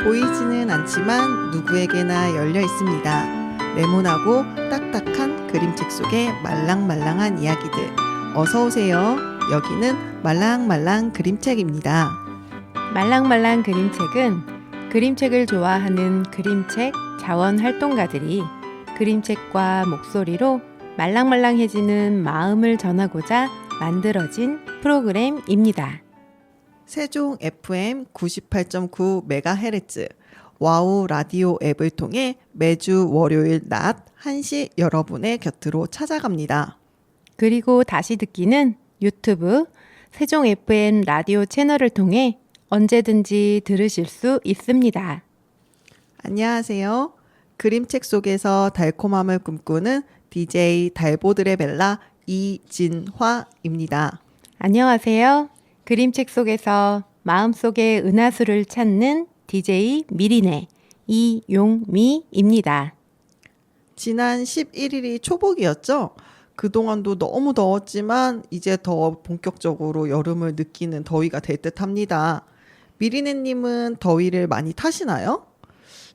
보이지는 않지만 누구에게나 열려 있습니다. 네모나고 딱딱한 그림책 속의 말랑말랑한 이야기들. 어서 오세요. 여기는 말랑말랑 그림책입니다. 말랑말랑 그림책은 그림책을 좋아하는 그림책 자원활동가들이 그림책과 목소리로 말랑말랑해지는 마음을 전하고자 만들어진 프로그램입니다. 세종 FM 98.9MHz 와우 라디오 앱을 통해 매주 월요일 낮 1시 여러분의 곁으로 찾아갑니다. 그리고 다시 듣기는 유튜브 세종 FM 라디오 채널을 통해 언제든지 들으실 수 있습니다. 안녕하세요. 그림책 속에서 달콤함을 꿈꾸는 DJ 달보들의 벨라 이진화입니다. 안녕하세요. 그림책 속에서 마음속의 은하수를 찾는 DJ 미리네 이용미입니다. 지난 11일이 초복이었죠? 그동안도 너무 더웠지만 이제 더 본격적으로 여름을 느끼는 더위가 될 듯합니다. 미리네님은 더위를 많이 타시나요?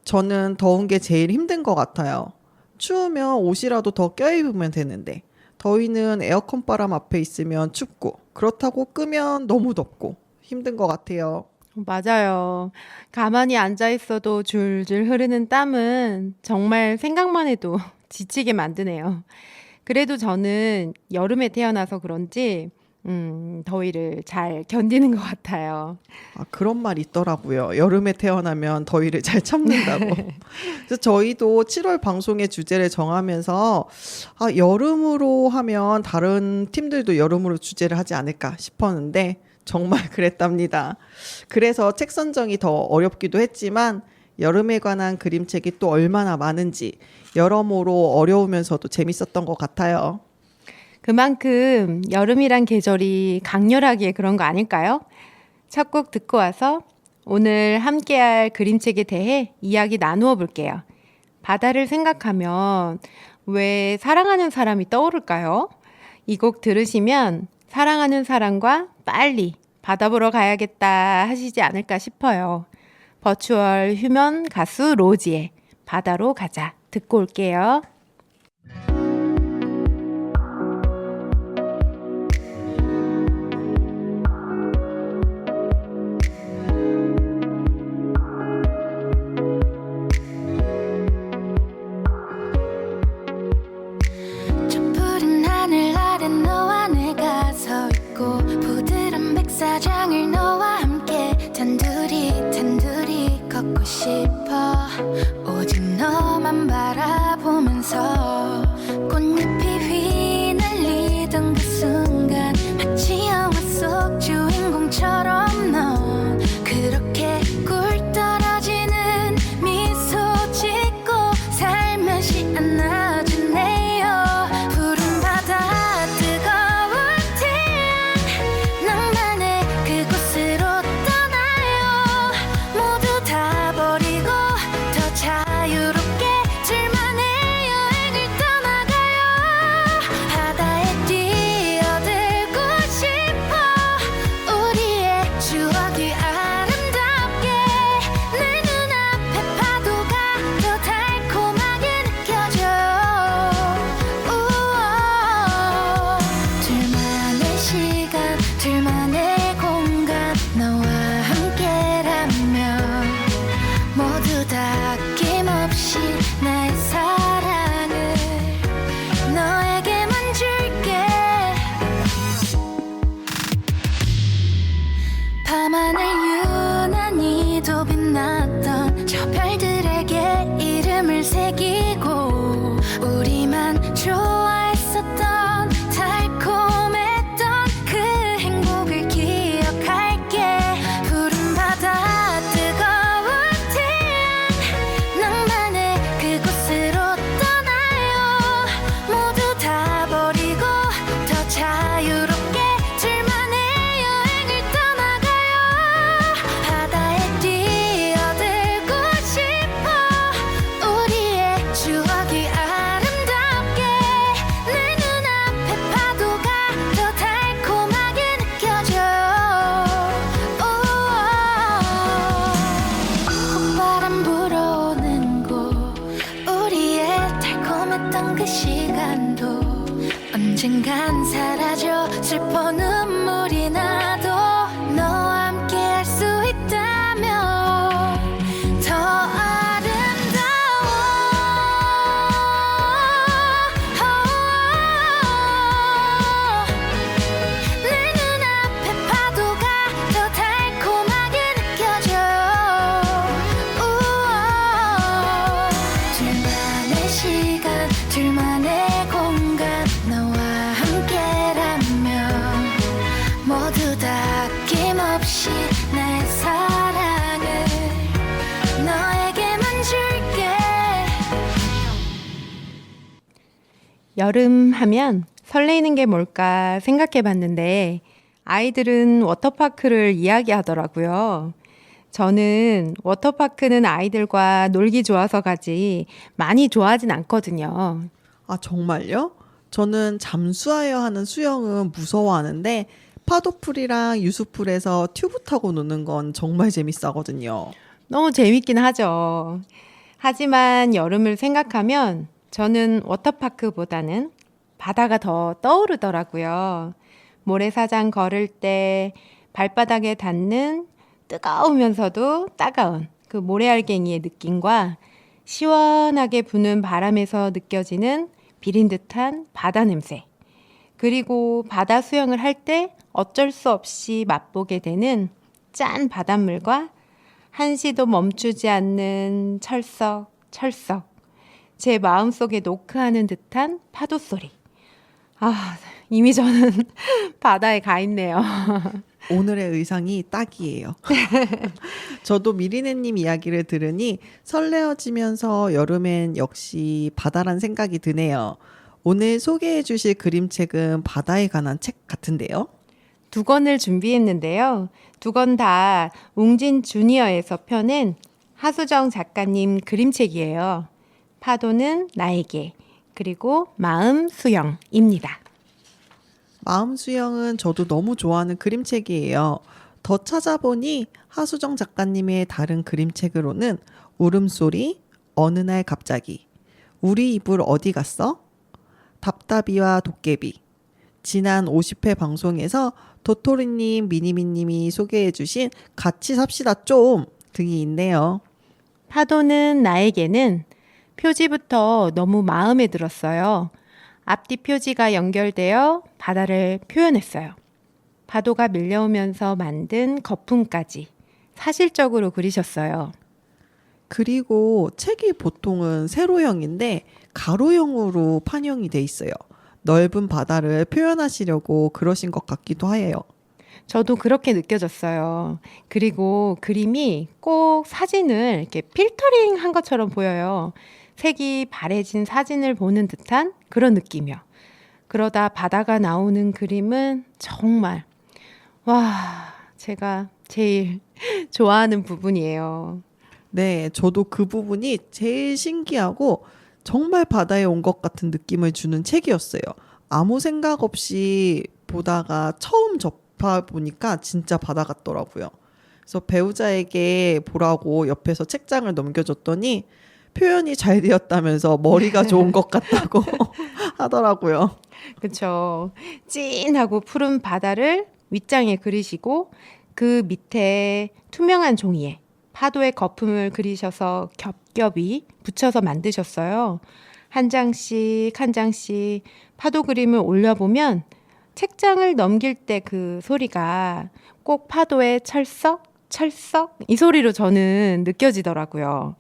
저는 더운 게 제일 힘든 것 같아요. 추우면 옷이라도 더 껴입으면 되는데 더위는 에어컨 바람 앞에 있으면 춥고 그렇다고 끄면 너무 덥고 힘든 것 같아요. 맞아요. 가만히 앉아 있어도 줄줄 흐르는 땀은 정말 생각만 해도 지치게 만드네요. 그래도 저는 여름에 태어나서 그런지 더위를 잘 견디는 것 같아요. 그런 말 있더라고요. 여름에 태어나면 더위를 잘 참는다고. 그래서 저희도 7월 방송의 주제를 정하면서 여름으로 하면 다른 팀들도 여름으로 주제를 하지 않을까 싶었는데 정말 그랬답니다. 그래서 책 선정이 더 어렵기도 했지만 여름에 관한 그림책이 또 얼마나 많은지 여러모로 어려우면서도 재밌었던 것 같아요. 그만큼 여름이란 계절이 강렬하기에 그런 거 아닐까요? 첫 곡 듣고 와서 오늘 함께할 그림책에 대해 이야기 나누어 볼게요. 바다를 생각하면 왜 사랑하는 사람이 떠오를까요? 이 곡 들으시면 사랑하는 사람과 빨리 바다 보러 가야겠다 하시지 않을까 싶어요. 버추얼 휴먼 가수 로지의 바다로 가자 듣고 올게요. 사장을 너와 함께 단둘이 걷고 싶어 오직 너만 바라보면서 꽃잎이 휘날리던 그 순간 마치 영화 속 주인공처럼 넌 그렇게 꿀 떨어지는 미소 짓고 살며시 안아주네요. 푸른 바다 뜨거운 태양 낭만의 그곳으로 떠나요. 모두 다 버리고 더 자유롭게 둘만의 여행을 언젠간 사라져 슬퍼 눈물이 나도 너와 함께 할 수 있다면 더 아름다워. 내 눈앞에 파도가 더 달콤하게 느껴져요. 우와. 둘만의 시간, 둘만의 공간, 너와 함께라면 모두 다 아낌없이 나의 사랑을 너에게만 줄게. 여름 하면 설레이는 게 뭘까 생각해 봤는데 아이들은 워터파크를 이야기하더라고요. 저는 워터파크는 아이들과 놀기 좋아서 가지 많이 좋아하진 않거든요. 아, 정말요? 저는 잠수하여 하는 수영은 무서워하는데 파도풀이랑 유수풀에서 튜브 타고 노는 건 정말 재밌어하거든요. 너무 재밌긴 하죠. 하지만 여름을 생각하면 저는 워터파크보다는 바다가 더 떠오르더라고요. 모래사장 걸을 때 발바닥에 닿는 뜨거우면서도 따가운 그 모래알갱이의 느낌과 시원하게 부는 바람에서 느껴지는 비린 듯한 바다 냄새. 그리고 바다 수영을 할 때 어쩔 수 없이 맛보게 되는 짠 바닷물과 한시도 멈추지 않는 철썩 제 마음속에 노크하는 듯한 파도 소리. 아, 이미 저는 바다에 가 있네요. 오늘의 의상이 딱이에요. 저도 미리네님 이야기를 들으니 설레어지면서 여름엔 역시 바다란 생각이 드네요. 오늘 소개해 주실 그림책은 바다에 관한 책 같은데요? 2권을 준비했는데요. 2권 다 웅진 주니어에서 펴낸 하수정 작가님 그림책이에요. 파도는 나에게, 그리고 마음 수영입니다. 마음 수영은 저도 너무 좋아하는 그림책이에요. 더 찾아보니 하수정 작가님의 다른 그림책으로는 울음소리, 어느 날 갑자기, 우리 이불 어디 갔어? 답답이와 도깨비, 지난 50회 방송에서 도토리님, 미니미님이 소개해주신 같이 삽시다 좀 등이 있네요. 파도는 나에게는 표지부터 너무 마음에 들었어요. 앞뒤 표지가 연결되어 바다를 표현했어요. 파도가 밀려오면서 만든 거품까지 사실적으로 그리셨어요. 그리고 책이 보통은 세로형인데 가로형으로 판형이 돼 있어요. 넓은 바다를 표현하시려고 그러신 것 같기도 해요. 저도 그렇게 느껴졌어요. 그리고 그림이 꼭 사진을 이렇게 필터링 한 것처럼 보여요. 색이 바래진 사진을 보는 듯한 그런 느낌이요. 그러다 바다가 나오는 그림은 정말 제가 제일 좋아하는 부분이에요. 네, 저도 그 부분이 제일 신기하고 정말 바다에 온 것 같은 느낌을 주는 책이었어요. 아무 생각 없이 보다가 처음 접해보니까 진짜 바다 같더라고요. 그래서 배우자에게 보라고 옆에서 책장을 넘겨줬더니 표현이 잘 되었다면서 머리가 좋은 것 같다고 하더라고요. 그렇죠. 찐하고 푸른 바다를 윗장에 그리시고 그 밑에 투명한 종이에 파도의 거품을 그리셔서 겹겹이 붙여서 만드셨어요. 한 장씩 한 장씩 파도 그림을 올려보면 책장을 넘길 때 그 소리가 꼭 파도의 철썩 이 소리로 저는 느껴지더라고요.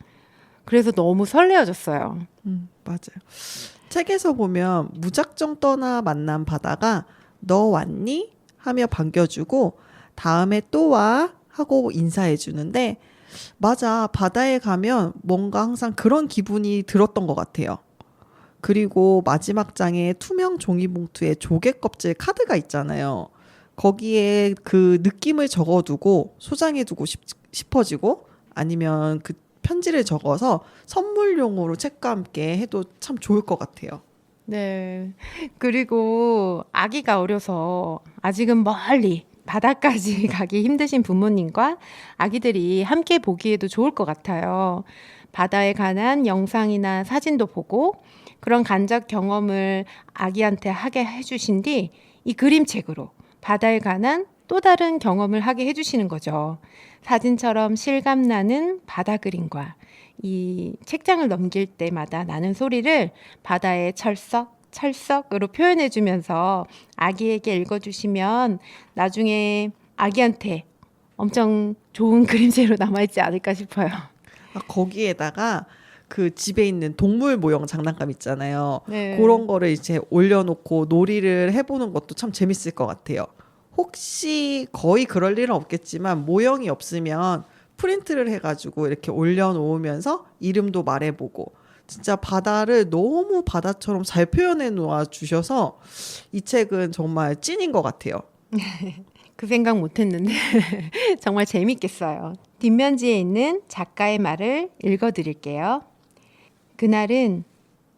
그래서 너무 설레어졌어요. 맞아요. 책에서 보면 무작정 떠나 만난 바다가 너 왔니? 하며 반겨주고 다음에 또 와? 하고 인사해 주는데 맞아. 바다에 가면 뭔가 항상 그런 기분이 들었던 것 같아요. 그리고 마지막 장에 투명 종이봉투에 조개 껍질 카드가 있잖아요. 거기에 그 느낌을 적어두고 소장해두고 싶어지고 아니면 그 편지를 적어서 선물용으로 책과 함께 해도 참 좋을 것 같아요. 네. 그리고 아기가 어려서 아직은 멀리 바다까지 가기 힘드신 부모님과 아기들이 함께 보기에도 좋을 것 같아요. 바다에 관한 영상이나 사진도 보고 그런 간접 경험을 아기한테 하게 해주신 뒤 이 그림책으로 바다에 관한 또 다른 경험을 하게 해주시는 거죠. 사진처럼 실감나는 바다 그림과 이 책장을 넘길 때마다 나는 소리를 바다의 철썩으로 표현해주면서 아기에게 읽어주시면 나중에 아기한테 엄청 좋은 그림체로 남아있지 않을까 싶어요. 거기에다가 그 집에 있는 동물 모형 장난감 있잖아요. 네. 그런 거를 이제 올려놓고 놀이를 해보는 것도 참 재밌을 것 같아요. 혹시 거의 그럴 일은 없겠지만 모형이 없으면 프린트를 해가지고 이렇게 올려놓으면서 이름도 말해보고 진짜 바다를 너무 바다처럼 잘 표현해 놓아 주셔서 이 책은 정말 찐인 것 같아요. 그 생각 못했는데 정말 재밌겠어요. 뒷면지에 있는 작가의 말을 읽어드릴게요. 그날은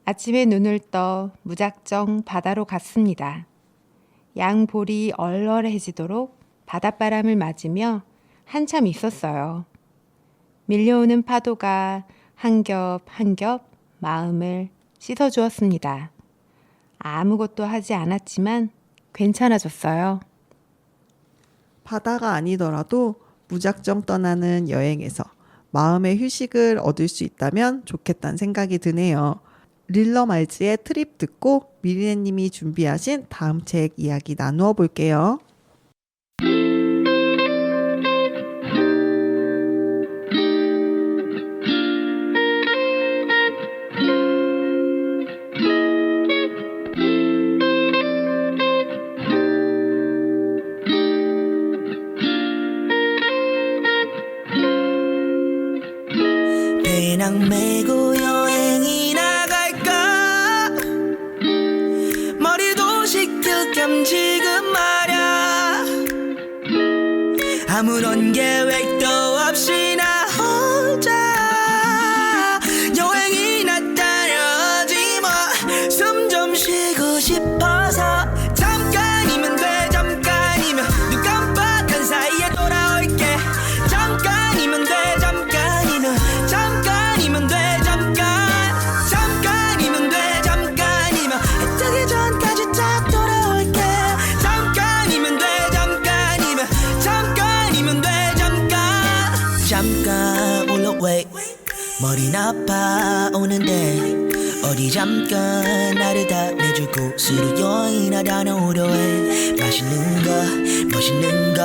아침에 눈을 떠 무작정 바다로 갔습니다. 양볼이 얼얼해지도록 바닷바람을 맞으며 한참 있었어요. 밀려오는 파도가 한 겹 한 겹 마음을 씻어주었습니다. 아무것도 하지 않았지만 괜찮아졌어요. 바다가 아니더라도 무작정 떠나는 여행에서 마음의 휴식을 얻을 수 있다면 좋겠다는 생각이 드네요. 릴러 말즈의 트립 듣고 미리네님이 준비하신 다음 책 이야기 나누어 볼게요. 배낭 메고 여행이 나갈까 머리도 식힐 겸 지금 말야 아무런 계획도 없이 나 혼자 여행이나 따라지 뭐 숨 좀 쉬고 싶어서 잠깐이면 돼 잠깐이면 눈 깜빡한 사이에 돌아올게 잠깐이면 돼 잠깐이면 잠깐이면 돼 잠깐이면 돼 잠깐이면 해 뜨기 전까지 딱 돌아올게 잠깐이면 돼 잠깐이면 돼 잠깐 올라웨이 머리 나빠 오는데 어디 잠깐 나를 다 내주고 스루 여행하라는 오려해 맛있는 거 멋있는 거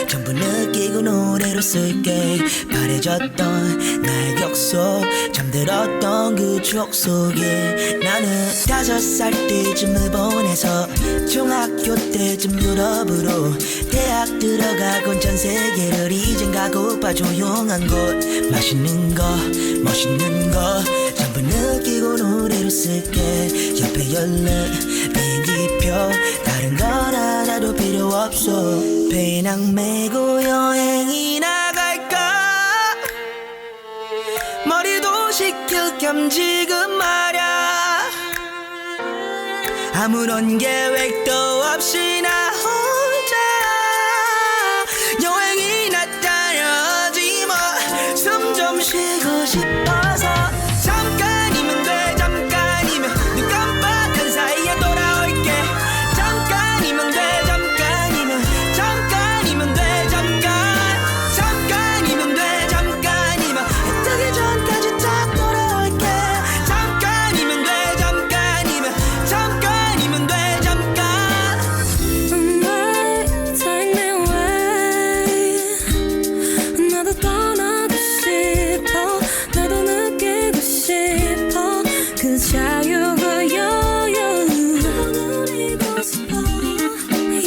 전부 느끼고 노래로 쓸게 바래졌던 나의 기억 속 잠들었던 그 추억 속에 나는 5살 때쯤을 보내서 중학교 때쯤 유럽으로 대학 들어가곤 전 세계를 이젠 가고파 조용한 곳 맛있는 거 멋있는 거 전부 느끼고 노래로 쓸게 옆에 열린 비행기표 다른 건 하나도 필요 없어 배낭 메고 여행이 나갈까 머리도 식힐 겸 지금 말야 아무런 계획도 없이 나 혼자 여행이나 따라지 뭐 숨 좀 쉬고 싶어서 잠깐이면 돼 잠깐이면 눈 깜빡한 사이에 돌아올게 잠깐이면 돼 잠깐이면 돼 잠깐이면 돼 잠깐이면 해 뜨기 전까지 딱 돌아올게 잠깐이면 돼 잠깐 Take me away 나도 떠나고 싶어 나도 느끼고 싶어 그 자유 그 여유 나도 누리고 싶어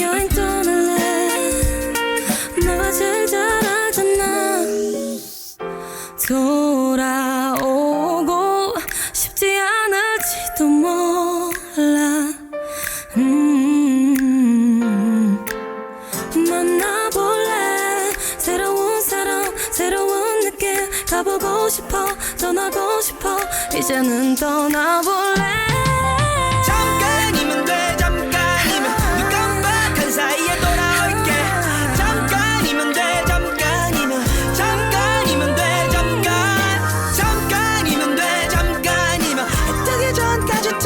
여행 떠날래 너가 제일 잘 알잖아 돌아오고 싶지 않을지도 몰라 만나볼래 새로운 사람 새로운 느낌 가보고 싶어 떠나고 싶어 이제는 떠나볼래 잠깐이면 돼 잠깐이면 눈 깜빡한 사이에 돌아올게 잠깐이면 돼 잠깐이면 돼 잠깐이면 돼 잠깐이면 해 뜨기 전까지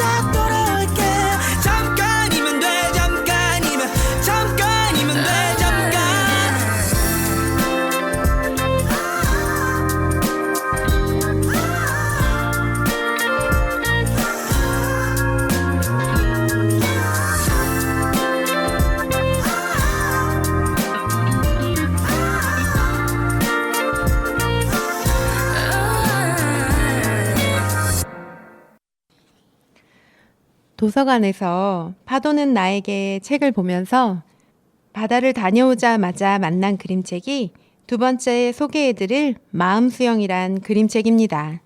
도서관에서 파도는 나에게 책을 보면서 바다를 다녀오자마자 만난 그림책이 두 번째 소개해드릴 마음수영이란 그림책입니다.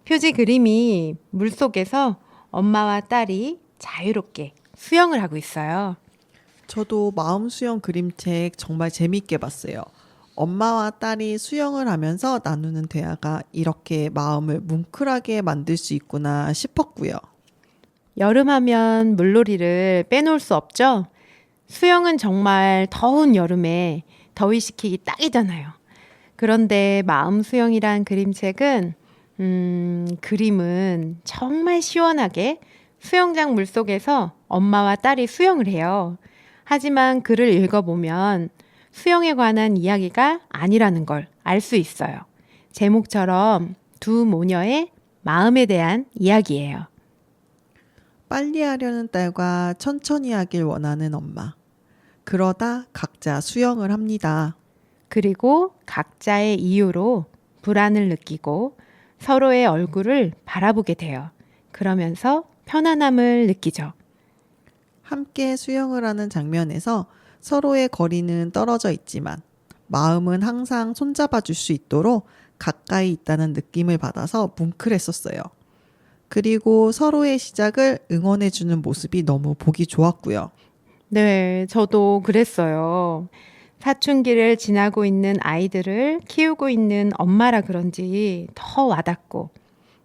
표지 그림이 물속에서 엄마와 딸이 자유롭게 수영을 하고 있어요. 저도 마음 수영 그림책 정말 재밌게 봤어요. 엄마와 딸이 수영을 하면서 나누는 대화가 이렇게 마음을 뭉클하게 만들 수 있구나 싶었고요. 여름하면 물놀이를 빼놓을 수 없죠? 수영은 정말 더운 여름에 더위 식히기 딱이잖아요. 그런데 마음 수영이란 그림책은 그림은 정말 시원하게 수영장 물속에서 엄마와 딸이 수영을 해요. 하지만 글을 읽어보면 수영에 관한 이야기가 아니라는 걸 알 수 있어요. 제목처럼 두 모녀의 마음에 대한 이야기예요. 빨리 하려는 딸과 천천히 하길 원하는 엄마. 그러다 각자 수영을 합니다. 그리고 각자의 이유로 불안을 느끼고 서로의 얼굴을 바라보게 돼요. 그러면서 편안함을 느끼죠. 함께 수영을 하는 장면에서 서로의 거리는 떨어져 있지만 마음은 항상 손잡아 줄 수 있도록 가까이 있다는 느낌을 받아서 뭉클했었어요. 그리고 서로의 시작을 응원해 주는 모습이 너무 보기 좋았고요. 네, 저도 그랬어요. 사춘기를 지나고 있는 아이들을 키우고 있는 엄마라 그런지 더 와닿고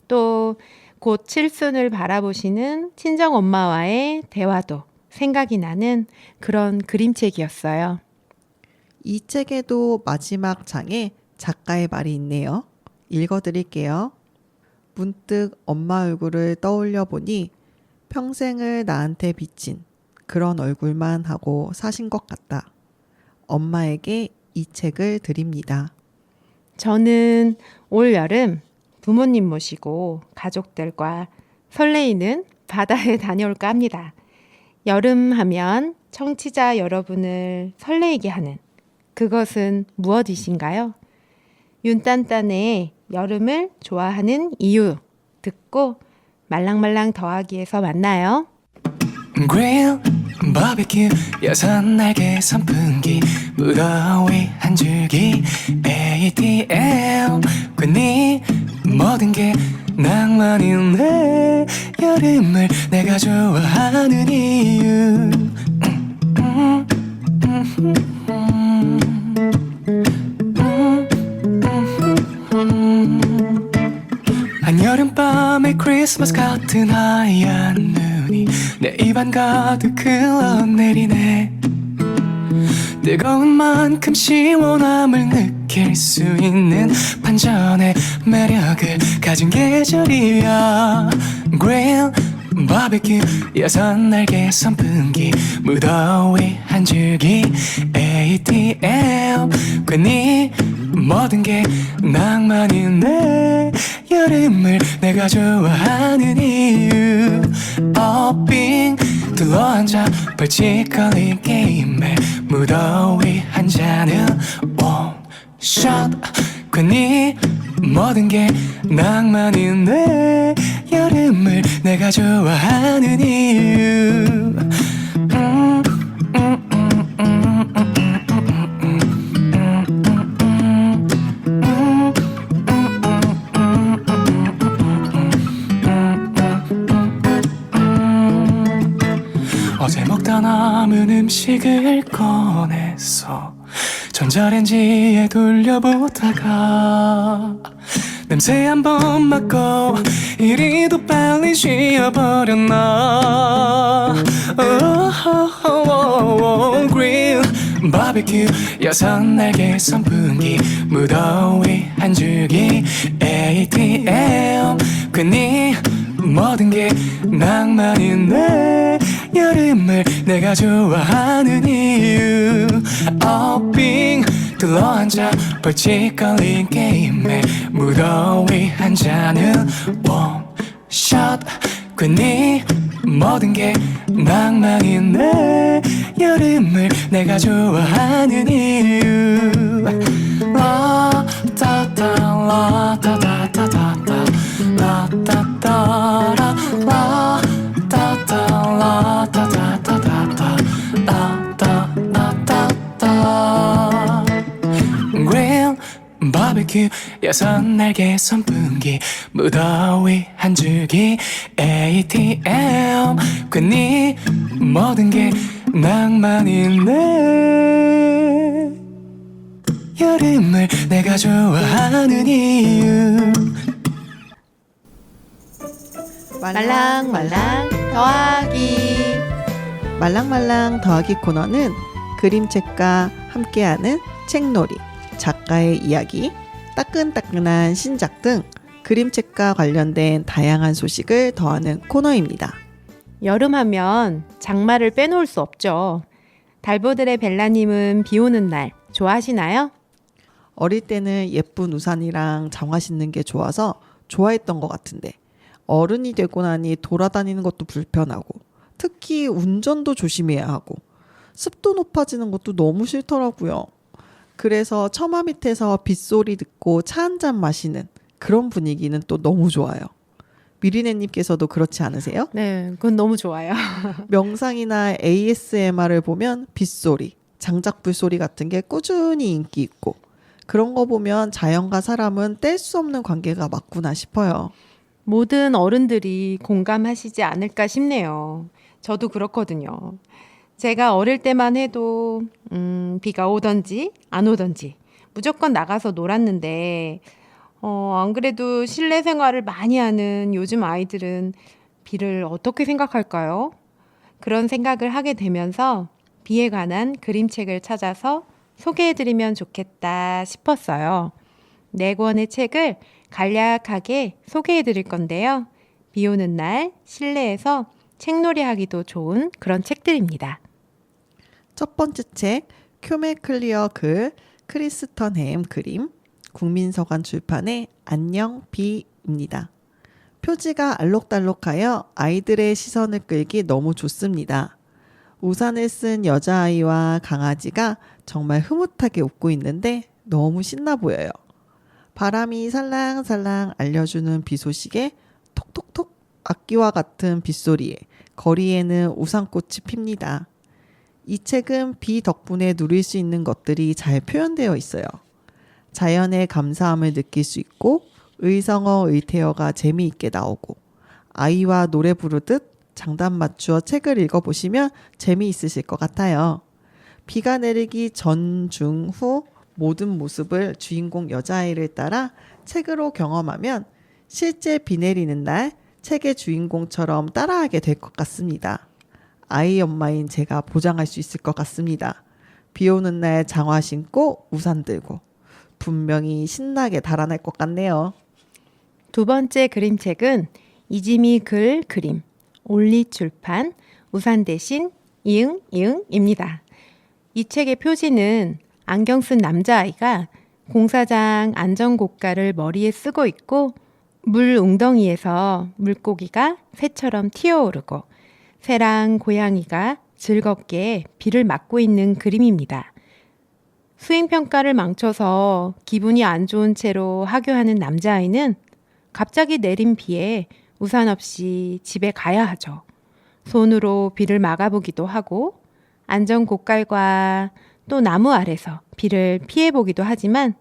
또 곧 칠순을 바라보시는 친정 엄마와의 대화도 생각이 나는 그런 그림책이었어요. 이 책에도 마지막 장에 작가의 말이 있네요. 읽어드릴게요. 문득 엄마 얼굴을 떠올려 보니 평생을 나한테 비친 그런 얼굴만 하고 사신 것 같다. 엄마에게 이 책을 드립니다. 저는 올 여름 부모님 모시고 가족들과 설레이는 바다에 다녀올까 합니다. 여름 하면 청취자 여러분을 설레이게 하는 그것은 무엇이신가요? 윤딴딴의 여름을 좋아하는 이유 듣고 말랑말랑 더하기에서 만나요. Grill, barbecue, 여섯 날개 선풍기, 무더위 한 줄기, ATM, 괜히 모든 게 낭만이네. 여름을 내가 좋아하는 이유. 한여름밤의 크리스마스 같은 하얀 눈이 내 입안 가득 흘러내리네. 뜨거운 만큼 시원함을 느낄 수 있는 반전의 매력을 가진 계절이야. Grill, barbecue, 여섯 날개 선풍기, 무더위 한 줄기, ATM, 괜히 모든 게 낭만이네. 여름을 내가 좋아하는 이유. 빙 둘러앉아 벌칙거린 게임에 무더위 한 잔을 원샷. 괜히 모든 게 낭만이네. 여름을 내가 좋아하는 이유. 어제 먹다 남은 음식을 꺼내서 전자레인지에 돌려보다가 냄새 한번 맡고 이리도 빨리 쉬어버렸나. Grill, barbecue, 여섯 날개 선풍기, 무더위 한 줄기, ATM, 괜히 모든 게 낭만이네. 여름을 내가 좋아하는 이유. 빙 둘러앉아 벌칙거린 게임에 무더위 한 잔을 원샷. 괜히 모든 게 낭만이네. 여름을 내가 좋아하는 이유. 라따따 라따따따따 라따따라 라따따 그 여섯 날개 선풍기 무더위 한 줄기 ATM 괜히 모든 게 낭만이네 여름을 내가 좋아하는 이유 말랑말랑 더하기. 말랑말랑 더하기 코너는 그림책과 함께하는 책놀이, 작가의 이야기, 따끈따끈한 신작 등 그림책과 관련된 다양한 소식을 더하는 코너입니다. 여름하면 장마를 빼놓을 수 없죠. 달보들의 벨라님은 비 오는 날 좋아하시나요? 어릴 때는 예쁜 우산이랑 장화 신는 게 좋아서 좋아했던 것 같은데 어른이 되고 나니 돌아다니는 것도 불편하고 특히 운전도 조심해야 하고 습도 높아지는 것도 너무 싫더라고요. 그래서 처마 밑에서 빗소리 듣고 차 한 잔 마시는 그런 분위기는 또 너무 좋아요. 미리네님께서도 그렇지 않으세요? 네, 그건 너무 좋아요. 명상이나 ASMR을 보면 빗소리, 장작불 소리 같은 게 꾸준히 인기 있고 그런 거 보면 자연과 사람은 뗄 수 없는 관계가 맞구나 싶어요. 모든 어른들이 공감하시지 않을까 싶네요. 저도 그렇거든요. 제가 어릴 때만 해도 비가 오던지 안 오던지 무조건 나가서 놀았는데 안 그래도 실내 생활을 많이 하는 요즘 아이들은 비를 어떻게 생각할까요? 그런 생각을 하게 되면서 비에 관한 그림책을 찾아서 소개해드리면 좋겠다 싶었어요. 4권의 책을 간략하게 소개해드릴 건데요. 비 오는 날 실내에서 책놀이 하기도 좋은 그런 책들입니다. 첫 번째 책 큐메 클리어 글 크리스턴 햄 그림 국민서관 출판의 안녕 비입니다. 표지가 알록달록하여 아이들의 시선을 끌기 너무 좋습니다. 우산을 쓴 여자아이와 강아지가 정말 흐뭇하게 웃고 있는데 너무 신나 보여요. 바람이 살랑살랑 알려주는 비 소식에 톡톡톡 악기와 같은 빗소리에 거리에는 우산꽃이 핍니다. 이 책은 비 덕분에 누릴 수 있는 것들이 잘 표현되어 있어요. 자연의 감사함을 느낄 수 있고 의성어 의태어가 재미있게 나오고 아이와 노래 부르듯 장단 맞추어 책을 읽어보시면 재미있으실 것 같아요. 비가 내리기 전, 중, 후 모든 모습을 주인공 여자아이를 따라 책으로 경험하면 실제 비 내리는 날 책의 주인공처럼 따라하게 될 것 같습니다. 아이 엄마인 제가 보장할 수 있을 것 같습니다. 비 오는 날 장화 신고 우산 들고 분명히 신나게 달아날 것 같네요. 두 번째 그림책은 이지미 글 그림 올리 출판 우산 대신 이응이응입니다. 이 책의 표지는 안경 쓴 남자아이가 공사장 안전고가를 머리에 쓰고 있고 물 웅덩이에서 물고기가 새처럼 튀어오르고 새랑 고양이가 즐겁게 비를 맞고 있는 그림입니다. 수행평가를 망쳐서 기분이 안 좋은 채로 하교하는 남자아이는 갑자기 내린 비에 우산 없이 집에 가야 하죠. 손으로 비를 막아보기도 하고 안전고깔과 또 나무 아래서 비를 피해보기도 하지만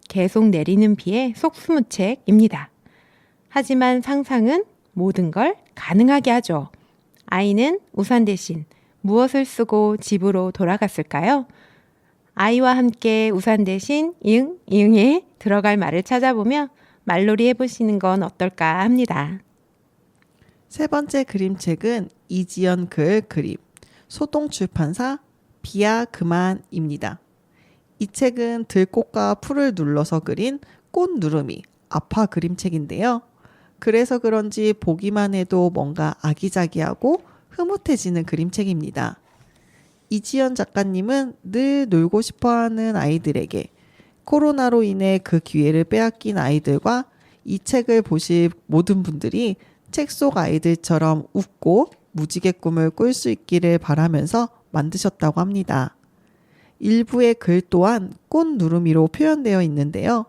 계속 내리는 비에 속수무책입니다. 하지만 상상은 모든 걸 가능하게 하죠. 아이는 우산 대신 무엇을 쓰고 집으로 돌아갔을까요? 아이와 함께 우산 대신 이응에 들어갈 말을 찾아보며 말놀이 해보시는 건 어떨까 합니다. 세 번째 그림책은 이지연 글 그림 소동출판사 비야 그만입니다. 이 책은 들꽃과 풀을 눌러서 그린 꽃누름이 아파 그림책인데요. 그래서 그런지 보기만 해도 뭔가 아기자기하고 흐뭇해지는 그림책입니다. 이지연 작가님은 늘 놀고 싶어하는 아이들에게 코로나로 인해 그 기회를 빼앗긴 아이들과 이 책을 보실 모든 분들이 책 속 아이들처럼 웃고 무지개 꿈을 꿀 수 있기를 바라면서 만드셨다고 합니다. 일부의 글 또한 꽃 누르미로 표현되어 있는데요.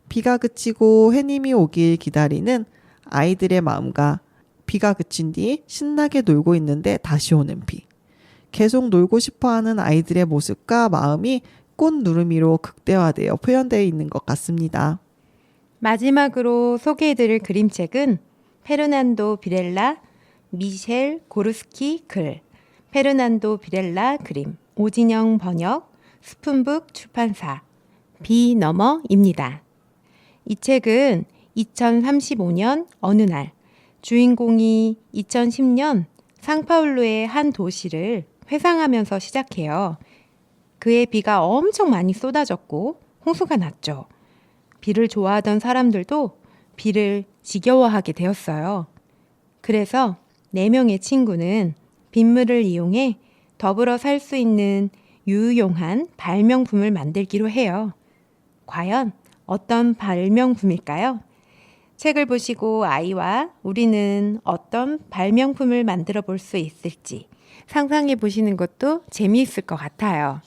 비가 그치고 해님이 오길 기다리는 아이들의 마음과 비가 그친 뒤 신나게 놀고 있는데 다시 오는 비. 계속 놀고 싶어하는 아이들의 모습과 마음이 꽃 누르미로 극대화되어 표현되어 있는 것 같습니다. 마지막으로 소개해드릴 그림책은 페르난도 비렐라, 미셸 고르스키 글, 페르난도 비렐라 그림, 오진영 번역, 스푼북 출판사, 비너머입니다. 이 책은 2035년 어느 날 주인공이 2010년 상파울루의 한 도시를 회상하면서 시작해요. 그의 비가 엄청 많이 쏟아졌고 홍수가 났죠. 비를 좋아하던 사람들도 비를 지겨워하게 되었어요. 그래서 4명의 친구는 빗물을 이용해 더불어 살 수 있는 유용한 발명품을 만들기로 해요. 과연 어떤 발명품일까요? 책을 보시고 아이와 우리는 어떤 발명품을 만들어 볼 수 있을지 상상해 보시는 것도 재미있을 것 같아요.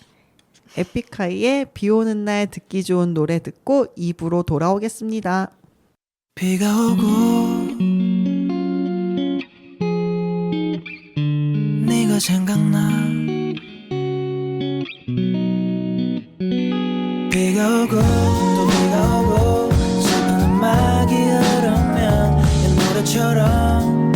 에픽하이의 비 오는 날 듣기 좋은 노래 듣고 2부로 돌아오겠습니다. 비가 오고 네가 생각나 비가 오고 또 비가 오고 슬픈 음악이 흐르면 이 노래처럼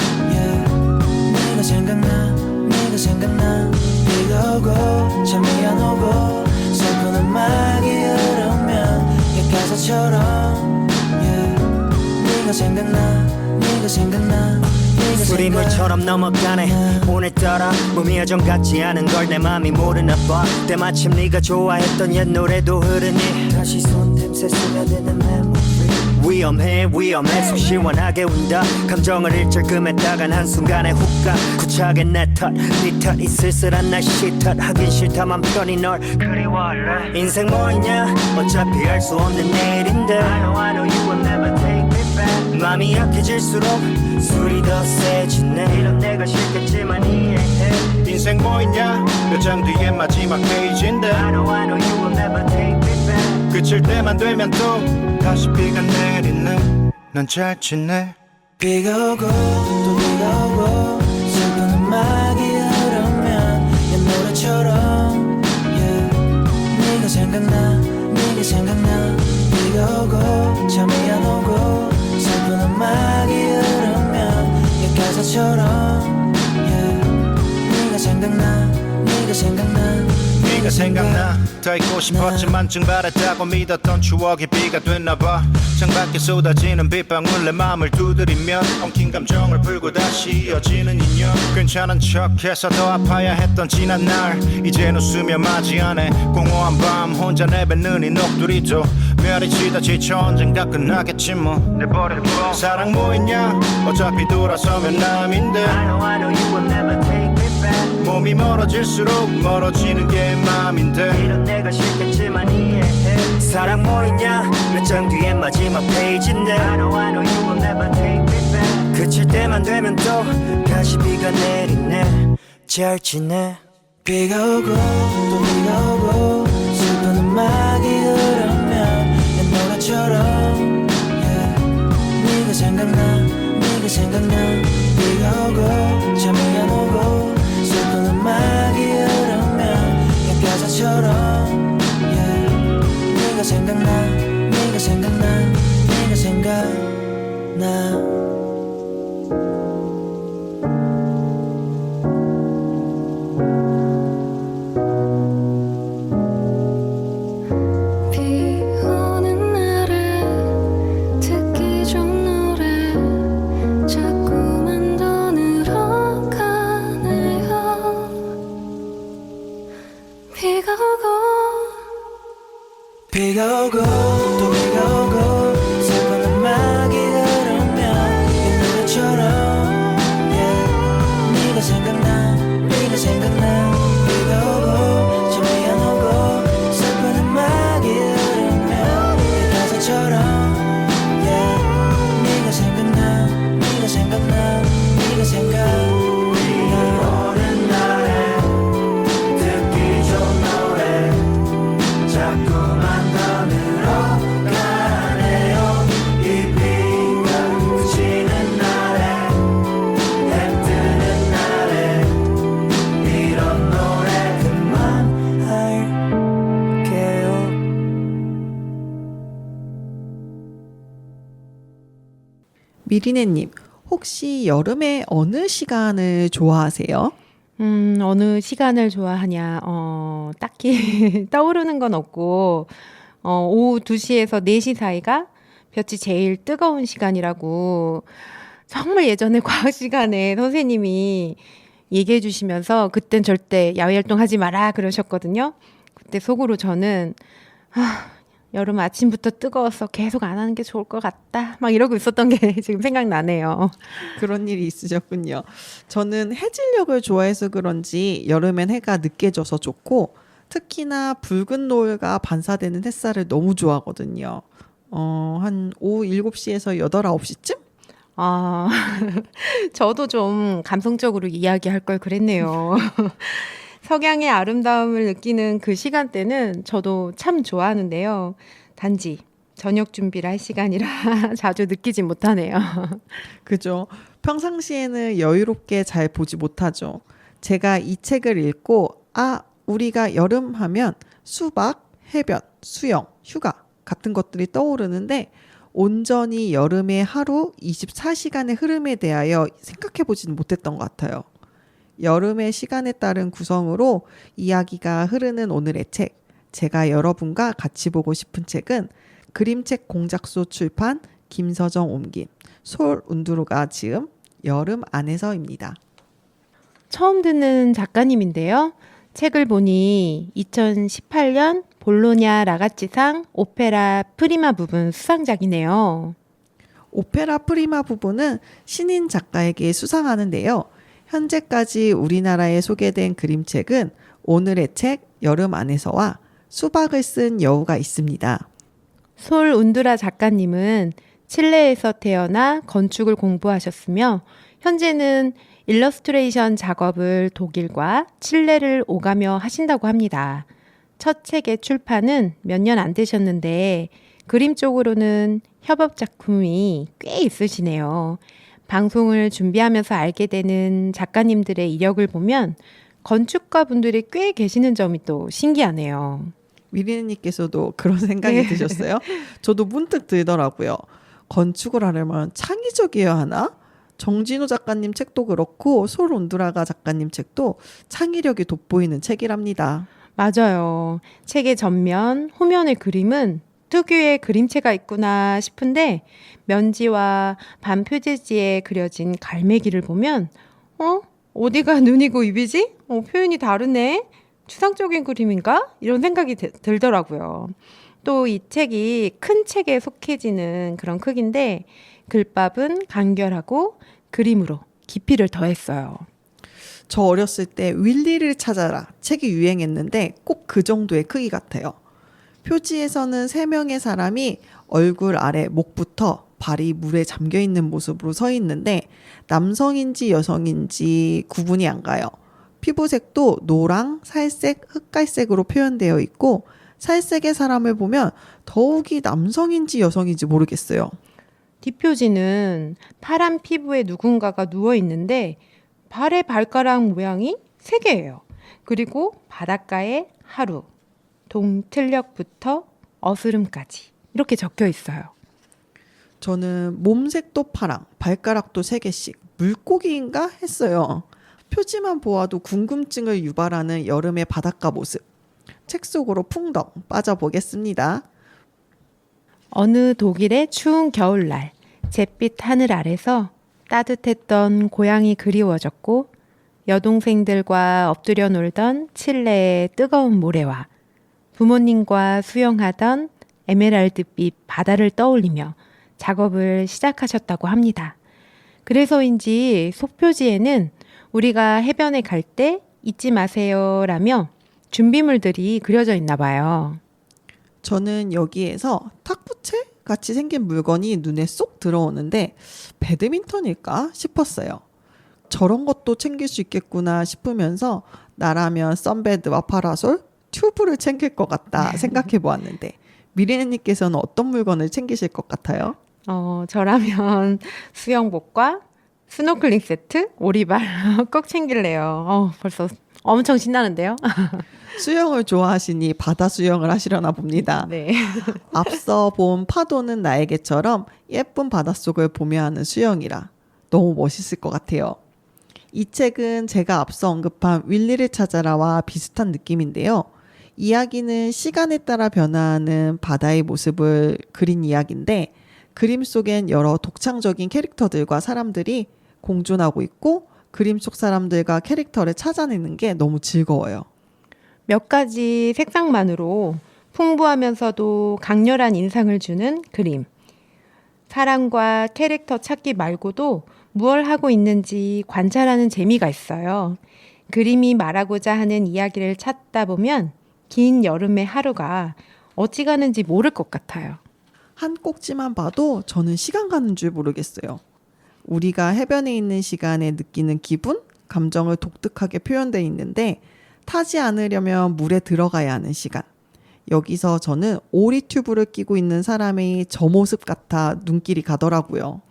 네가 생각나 네가 생각나 비가 오고 잠이 안 오고 슬픈 음악이 흐르면 이 가사처럼 네가 생각나 네가 생각나 술이 물처럼 넘어가네 오늘따라 몸이 여전 같지 않은 걸 내 맘이 모르나 봐 때마침 네가 좋아했던 옛 노래도 흐르니 다시 손틈새 스며드는 memory 위험해 위험해 속 시원하게 운다 감정을 일절금했다간 한순간에 훅가 구차하게 내탓네 탓이 쓸쓸한 날씨 탓하긴 싫다만 편히 널 그리워할래 인생 뭐 있냐 어차피 알 수 없는 내일인데 I know you will never take me back 맘이 약해질수록 술이 더 세지네 이런 내가 싫겠지만 이해해 인생 뭐 있냐 몇 장 뒤에 마지막 페이지인데 I know you will never take me back 그칠 때만 되면 또 다시 비가 내리네 난 잘 지내 비가 오고 또 비가 오고 슬픈 음악이 흐르면 옛 노래처럼 네가 생각나 네가 생각나 비가 오고 잠이 안 오고 슬픈 음악이 흐르면 옛 가사처럼 네가 생각나 네가 생각나 네가 생각나 더 있고 싶었지만 증발했다고 믿었던 추억이 비가 됐나봐 창밖에 쏟아지는 빗방울 내 맘을 두드리면 엉킨 감정을 풀고 다시 이어지는 인연 괜찮은 척해서 더 아파야 했던 지난 날 이젠 웃으며 맞이하네 공허한 밤 혼자 내뱉는 이 녹두리도 별이 치다 지쳐 언젠가 끝나겠지 뭐 내버릴 뿐 사랑 뭐 있냐 어차피 돌아서면 남인데 I know you will never take me back 몸이 멀어질수록 멀어지는 게 맘인데 이런 내가 싫겠지만 이해해 사랑 뭐 있냐 몇 장 뒤에 마지막 페이지인데 I know you will never take me back 그칠 때만 되면 또 다시 비가 내리네 잘 지내 비가 오고 또 비가 오고 슬픈 음악이 흐르면 옛 노래처럼 네가 생각나 네가 생각나 비가 오고 잠이 안 오고 슬픈 음악이 흐르면 옛 가사처럼 네가 생각나 네가 생각나 네가 생각나 비 오는 날에 듣기 좋은 노래 자꾸만 더 늘어가네요 비가 오고 비가 오고 또 비가 오고 슬픈 음악이 흐르면 이 노래처럼 네가 생각나 네가 생각나 비가 오고 잠이 안 오고 슬픈 음악이 흐르면 이 가사처럼 네가 생각나 네가 생각나 네가 생각나 오는 날에 듣기 좋은 노래 자꾸만 더 늘어가네요 미리네님, 혹시 여름에 어느 시간을 좋아하세요? 어느 시간을 좋아하냐? 딱히 떠오르는 건 없고, 오후 2시에서 4시 사이가 볕이 제일 뜨거운 시간이라고 정말 예전에 과학 시간에 선생님이 얘기해 주시면서 그땐 절대 야외 활동하지 마라 그러셨거든요. 그때 속으로 저는 여름 아침부터 뜨거워서 계속 안 하는 게 좋을 것 같다. 막 이러고 있었던 게 지금 생각나네요. 그런 일이 있으셨군요. 저는 해질녘을 좋아해서 그런지 여름엔 해가 늦게 져서 좋고 특히나 붉은 노을과 반사되는 햇살을 너무 좋아하거든요. 한 오후 7시에서 8, 9시쯤? 아, 저도 좀 감성적으로 이야기할 걸 그랬네요. 석양의 아름다움을 느끼는 그 시간대는 저도 참 좋아하는데요. 단지 저녁 준비를 할 시간이라 자주 느끼지 못하네요. 그죠. 평상시에는 여유롭게 잘 보지 못하죠. 제가 이 책을 읽고, 우리가 여름 하면 수박, 해변, 수영, 휴가 같은 것들이 떠오르는데, 온전히 여름의 하루 24시간의 흐름에 대하여 생각해 보지는 못했던 것 같아요. 여름의 시간에 따른 구성으로 이야기가 흐르는 오늘의 책, 제가 여러분과 같이 보고 싶은 책은 그림책 공작소 출판 김서정 옮긴 솔운두루가 지음 여름 안에서입니다. 처음 듣는 작가님인데요. 책을 보니 2018년 볼로냐 라가찌상 오페라 프리마 부분 수상작이네요. 오페라 프리마 부분은 신인 작가에게 수상하는데요. 현재까지 우리나라에 소개된 그림책은 오늘의 책 여름 안에서와 수박을 쓴 여우가 있습니다. 솔운두라 작가님은 칠레에서 태어나 건축을 공부하셨으며 현재는 일러스트레이션 작업을 독일과 칠레를 오가며 하신다고 합니다. 첫 책의 출판은 몇 년 안 되셨는데 그림 쪽으로는 협업 작품이 꽤 있으시네요. 방송을 준비하면서 알게 되는 작가님들의 이력을 보면 건축가 분들이 꽤 계시는 점이 또 신기하네요. 미리네님께서도 그런 생각이 드셨어요? 저도 문득 들더라고요. 건축을 하려면 창의적이어야 하나? 정진호 작가님 책도 그렇고 솔온두라가 작가님 책도 창의력이 돋보이는 책이랍니다. 맞아요. 책의 전면, 후면의 그림은 특유의 그림체가 있구나 싶은데 면지와 반 표제지에 그려진 갈매기를 보면 어디가 눈이고 입이지? 표현이 다르네? 추상적인 그림인가? 이런 생각이 들더라고요. 또 이 책이 큰 책에 속해지는 그런 크기인데 글밥은 간결하고 그림으로 깊이를 더했어요. 저 어렸을 때 윌리를 찾아라 책이 유행했는데 꼭 그 정도의 크기 같아요. 표지에서는 3명의 사람이 얼굴 아래 목부터 발이 물에 잠겨 있는 모습으로 서 있는데 남성인지 여성인지 구분이 안 가요. 피부색도 노랑, 살색, 흑갈색으로 표현되어 있고 살색의 사람을 보면 더욱이 남성인지 여성인지 모르겠어요. 뒷표지는 파란 피부에 누군가가 누워 있는데 발의 발가락 모양이 3개예요. 그리고 바닷가에 하루, 동틀녘부터 어스름까지 이렇게 적혀 있어요. 저는 몸색도 파랑, 발가락도 3개씩 물고기인가 했어요. 표지만 보아도 궁금증을 유발하는 여름의 바닷가 모습. 책 속으로 풍덩 빠져보겠습니다. 어느 독일의 추운 겨울날 잿빛 하늘 아래서 따뜻했던 고향이 그리워졌고 여동생들과 엎드려 놀던 칠레의 뜨거운 모래와 부모님과 수영하던 에메랄드빛 바다를 떠올리며 작업을 시작하셨다고 합니다. 그래서인지 속표지에는 우리가 해변에 갈 때 잊지 마세요라며 준비물들이 그려져 있나 봐요. 저는 여기에서 탁구채 같이 생긴 물건이 눈에 쏙 들어오는데 배드민턴일까 싶었어요. 저런 것도 챙길 수 있겠구나 싶으면서 나라면 선베드와 파라솔, 튜브를 챙길 것 같다 생각해 보았는데 미리네님께서는 어떤 물건을 챙기실 것 같아요? 저라면 수영복과 스노클링 세트, 오리발 꼭 챙길래요. 벌써 엄청 신나는데요. 수영을 좋아하시니 바다 수영을 하시려나 봅니다. 네. 앞서 본 파도는 나에게처럼 예쁜 바닷속을 보며 하는 수영이라 너무 멋있을 것 같아요. 이 책은 제가 앞서 언급한 윌리를 찾아라와 비슷한 느낌인데요. 이야기는 시간에 따라 변화하는 바다의 모습을 그린 이야기인데 그림 속엔 여러 독창적인 캐릭터들과 사람들이 공존하고 있고 그림 속 사람들과 캐릭터를 찾아내는 게 너무 즐거워요. 몇 가지 색상만으로 풍부하면서도 강렬한 인상을 주는 그림. 사람과 캐릭터 찾기 말고도 무얼 하고 있는지 관찰하는 재미가 있어요. 그림이 말하고자 하는 이야기를 찾다 보면 긴 여름의 하루가 어찌 가는지 모를 것 같아요. 한 꼭지만 봐도 저는 시간 가는 줄 모르겠어요. 우리가 해변에 있는 시간에 느끼는 기분, 감정을 독특하게 표현되어 있는데 타지 않으려면 물에 들어가야 하는 시간. 여기서 저는 오리 튜브를 끼고 있는 사람의 저 모습 같아 눈길이 가더라고요.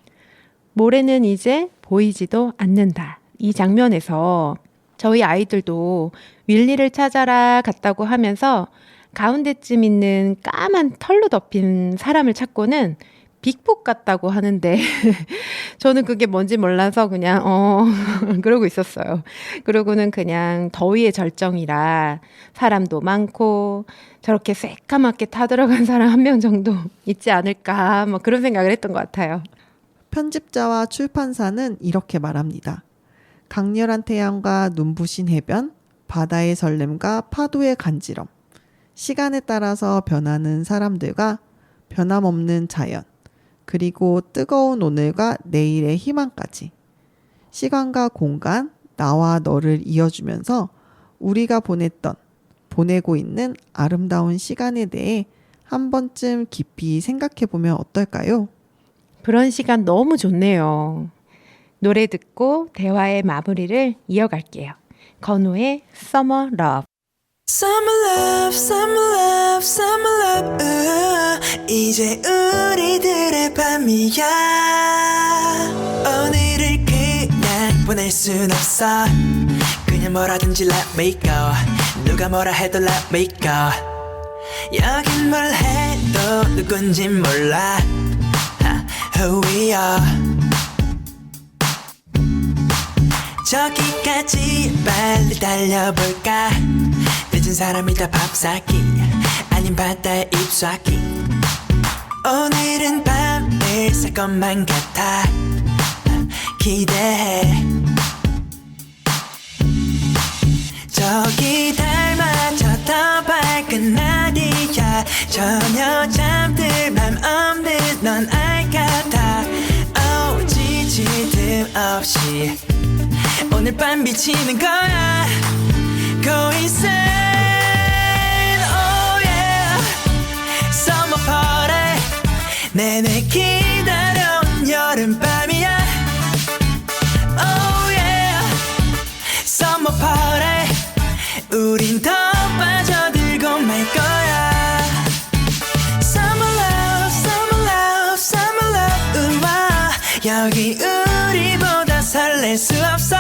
모래는 이제 보이지도 않는다. 이 장면에서 저희 아이들도 윌리를 찾아라 갔다고 하면서 가운데쯤 있는 까만 털로 덮인 사람을 찾고는 빅북 같다고 하는데 저는 그게 뭔지 몰라서 그냥 그러고 있었어요. 그러고는 그냥 더위의 절정이라 사람도 많고 저렇게 새까맣게 타들어간 사람 한 명 정도 있지 않을까 뭐 그런 생각을 했던 것 같아요. 편집자와 출판사는 이렇게 말합니다. 강렬한 태양과 눈부신 해변, 바다의 설렘과 파도의 간지럼, 시간에 따라서 변하는 사람들과 변함없는 자연, 그리고 뜨거운 오늘과 내일의 희망까지. 시간과 공간, 나와 너를 이어주면서 우리가 보내고 있는 아름다운 시간에 대해 한 번쯤 깊이 생각해보면 어떨까요? 그런 시간 너무 좋네요. 노래 듣고 대화의 마무리를 이어갈게요. 건우의 Summer Love. Summer love, summer love, summer love. 이제 우리들의 밤이야. 오늘을 그냥 보낼 순 없어. 그냥 뭐라든지 let me go. 누가 뭐라 해도 let me go. 여긴 뭘 해도 누군진 몰라. Who we are. 저기까지 빨리 달려볼까. 늦은 사람이다 밥 사기 아닌 바다에 입수하기. 오늘은 밤을 살 것만 같아. 기대해. 저기 닮아져 더 밝은 날이야. 전혀 잠들 맘 없는 넌 알 같아. 지칠 틈 없이 오늘 밤 비치는 거야. Go insane, oh yeah. Summer party 내내 기다려온 여름밤이야. Oh yeah. Summer party 우린 더 빠져들고 말 거야. Summer love, summer love, summer love. 우와 여기 우리보다 설렐 수 없어.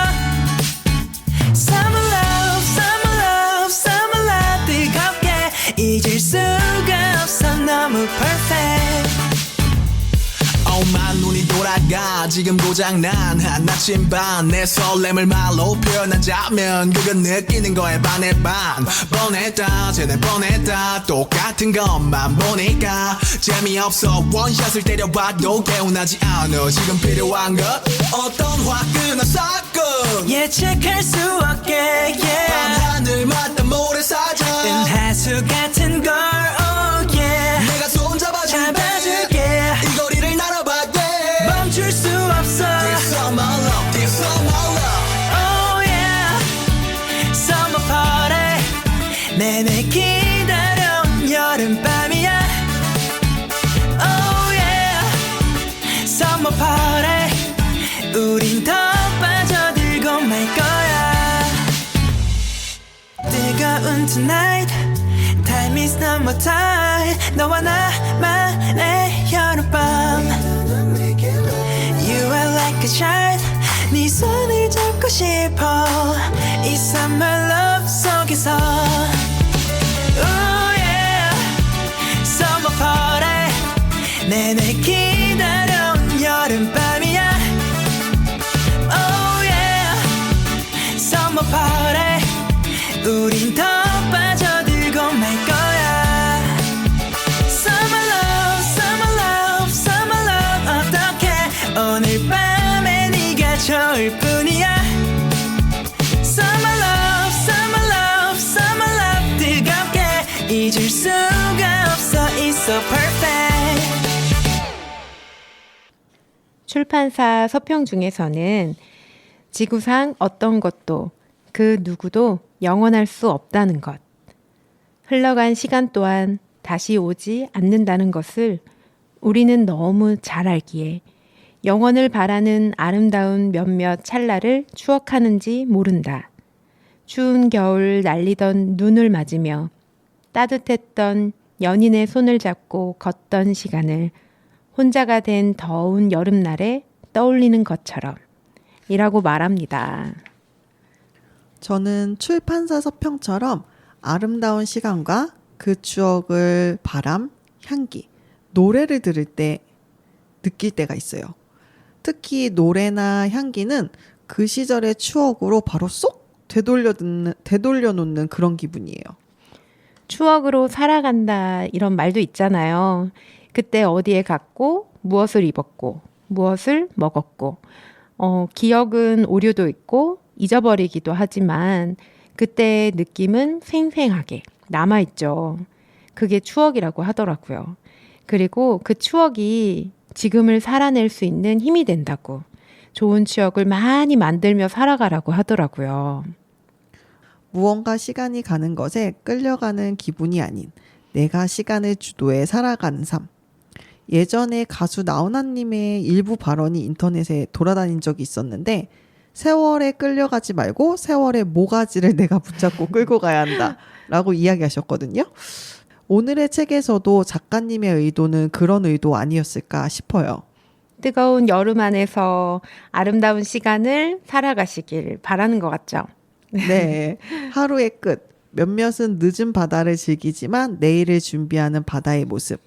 Summer love, summer love, summer love. 뜨겁게 잊을 수가 없어. 너무 perfect. 만 눈이 돌아가 지금 고장난 한낮인 밤. 내 설렘을 말로 표현하자면 그건 느끼는 거에 반의 반. 뻔했다 쟤네 뻔했다 똑같은 것만 보니까 재미없어. 원샷을 때려봐도 개운하지 않아. 지금 필요한 것 어떤 화끈한 사건. 예측할 수 없게 yeah. 밤하늘 맞다 모래사장 은하수 같은 걸 oh yeah. 내가 손 잡아줄게. 이 거리를 날아봐 멈출 수 없어. This summer love, this summer love. Oh yeah. Summer party 내내 기다려온 여름밤이야. Oh yeah. Summer party 우린 더 빠져들고 말 거야. 뜨거운 tonight Time is no more time. 너와 나만의 여름밤. You are like a child. 네 손을 잡고 싶어. 이 summer love 속에서 내내 기다려온 여름밤이야 Oh yeah Summer party 우린 더 빠져들고 말 거야 Summer love Summer love Summer love 어떡해 오늘 밤에 네가 좋을 뿐이야 Summer love Summer love Summer love 뜨겁게 잊을 수가 없어 It's so perfect 출판사 서평 중에서는 지구상 어떤 것도 그 누구도 영원할 수 없다는 것, 흘러간 시간 또한 다시 오지 않는다는 것을 우리는 너무 잘 알기에 영원을 바라는 아름다운 몇몇 찰나를 추억하는지 모른다. 추운 겨울 날리던 눈을 맞으며 따뜻했던 연인의 손을 잡고 걷던 시간을 혼자가 된 더운 여름날에 떠올리는 것처럼 이라고 말합니다. 저는 출판사 서평처럼 아름다운 시간과 그 추억을 바람, 향기, 노래를 들을 때 느낄 때가 있어요. 특히 노래나 향기는 그 시절의 추억으로 바로 쏙 되돌려 놓는 그런 기분이에요. 추억으로 살아간다 이런 말도 있잖아요. 그때 어디에 갔고 무엇을 입었고 무엇을 먹었고 기억은 오류도 있고 잊어버리기도 하지만 그때의 느낌은 생생하게 남아있죠. 그게 추억이라고 하더라고요. 그리고 그 추억이 지금을 살아낼 수 있는 힘이 된다고 좋은 추억을 많이 만들며 살아가라고 하더라고요. 무언가 시간이 가는 것에 끌려가는 기분이 아닌 내가 시간을 주도해 살아가는 삶. 예전에 가수 나훈아님의 일부 발언이 인터넷에 돌아다닌 적이 있었는데 세월에 끌려가지 말고 세월의 모가지를 내가 붙잡고 끌고 가야 한다 라고 이야기하셨거든요. 오늘의 책에서도 작가님의 의도는 그런 의도 아니었을까 싶어요. 뜨거운 여름 안에서 아름다운 시간을 살아가시길 바라는 것 같죠. 네, 하루의 끝. 몇몇은 늦은 바다를 즐기지만 내일을 준비하는 바다의 모습.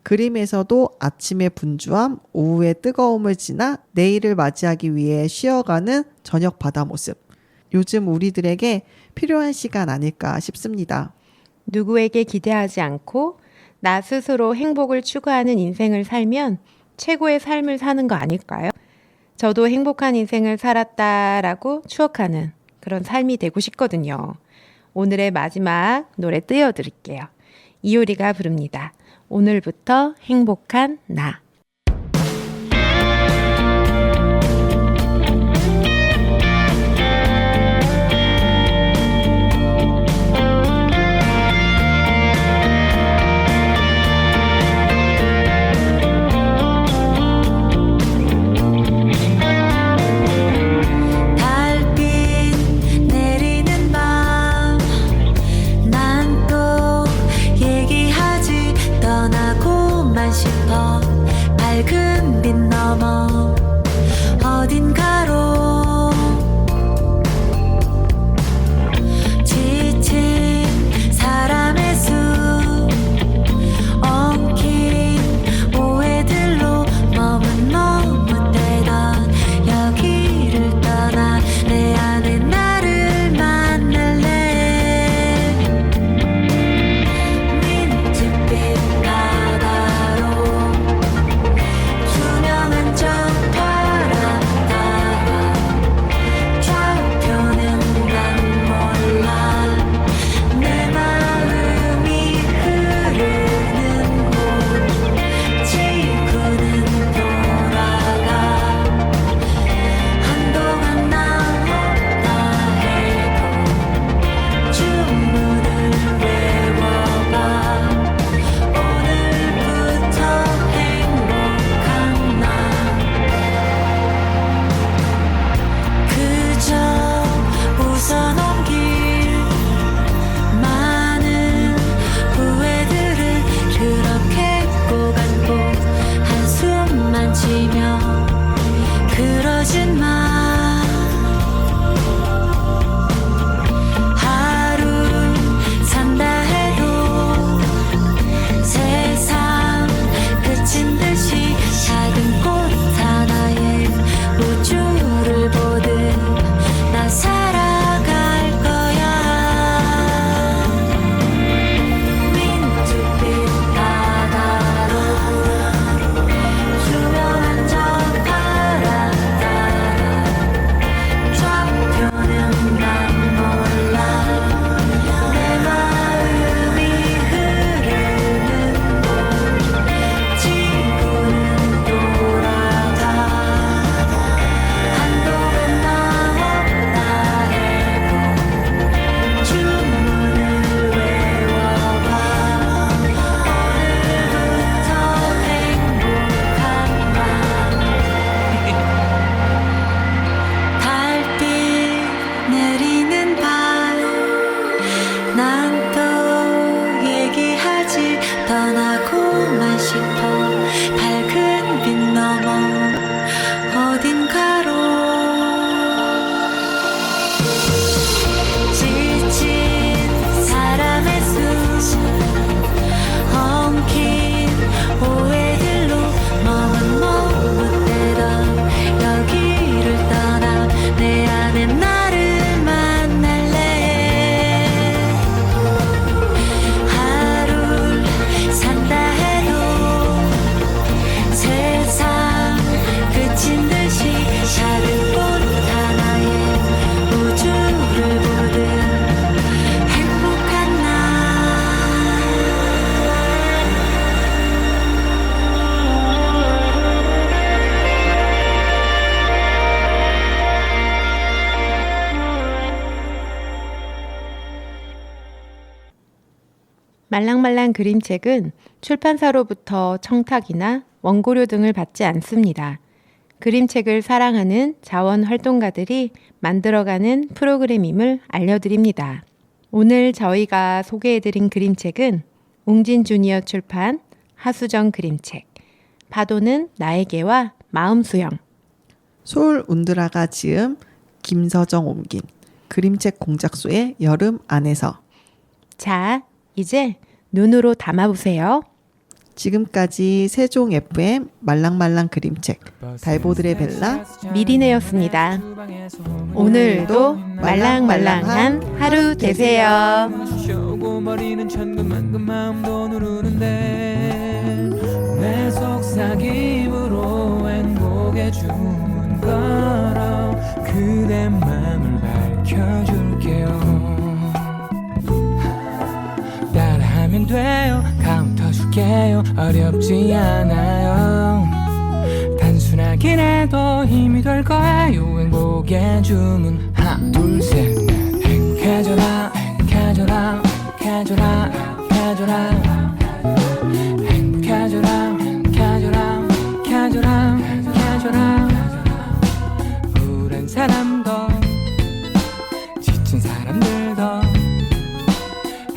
그림에서도 아침의 분주함, 오후의 뜨거움을 지나 내일을 맞이하기 위해 쉬어가는 저녁 바다 모습. 요즘 우리들에게 필요한 시간 아닐까 싶습니다. 누구에게 기대하지 않고 나 스스로 행복을 추구하는 인생을 살면 최고의 삶을 사는 거 아닐까요? 저도 행복한 인생을 살았다라고 추억하는 그런 삶이 되고 싶거든요. 오늘의 마지막 노래 띄워드릴게요. 이효리가 부릅니다. 오늘부터 행복한 나. 달빛 내리는 밤 난 또 얘기하지 떠나고만 싶어 난 또 얘기하지 떠나고만 싶어 밝은 빛 넘어 어딘가로 지친 사람의 숨 엉킨 오해들로 머뭇머뭇대던 여기를 떠나 내 안에 나를 만날래 하루를 산다 해도 세상 그친 듯이 작은 꽃 하나에 우주를 보듯 행복한 날 말랑말랑 그림책은 출판사로부터 청탁이나 원고료 등을 받지 않습니다. 그림책을 사랑하는 자원활동가들이 만들어가는 프로그램임을 알려드립니다. 오늘 저희가 소개해드린 그림책은 웅진 주니어 출판 하수정 그림책 파도는 나에게와 마음수영 소울 운드라가 지음 김서정 옮긴 그림책 공작소의 여름 안에서. 자, 이제 눈으로 담아보세요. 지금까지 세종 FM 말랑말랑 그림책 달보들의 벨라 미리네였습니다. 오늘도 말랑말랑한 하루 되세요. 쉬고 버리는 천근만근 마음도 누르는데 내 속삭임으로 행복의 주문 걸어 그대 맘을 밝혀줄게요. 따라하면 돼요. 카운터 줄게요. 어렵지 않아요. 단순하긴 해도 힘이 될 거예요. 행복의 주문 하나 둘 셋 넷 행복해져라 행복해져라 행복해져라 행복해져라 행복해져라 행복해져라 행복해져라 행복해져라 우울한 사람도 지친 사람들도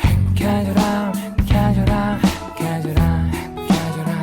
행복해져라 행복해져라 행복해져라 행복해져라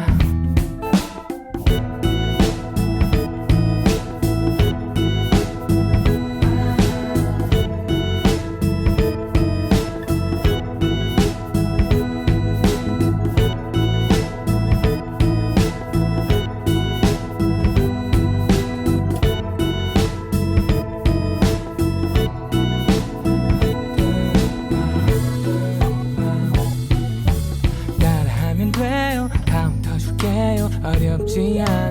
따라하면 돼요. 카운터 줄게요. 어렵지 않아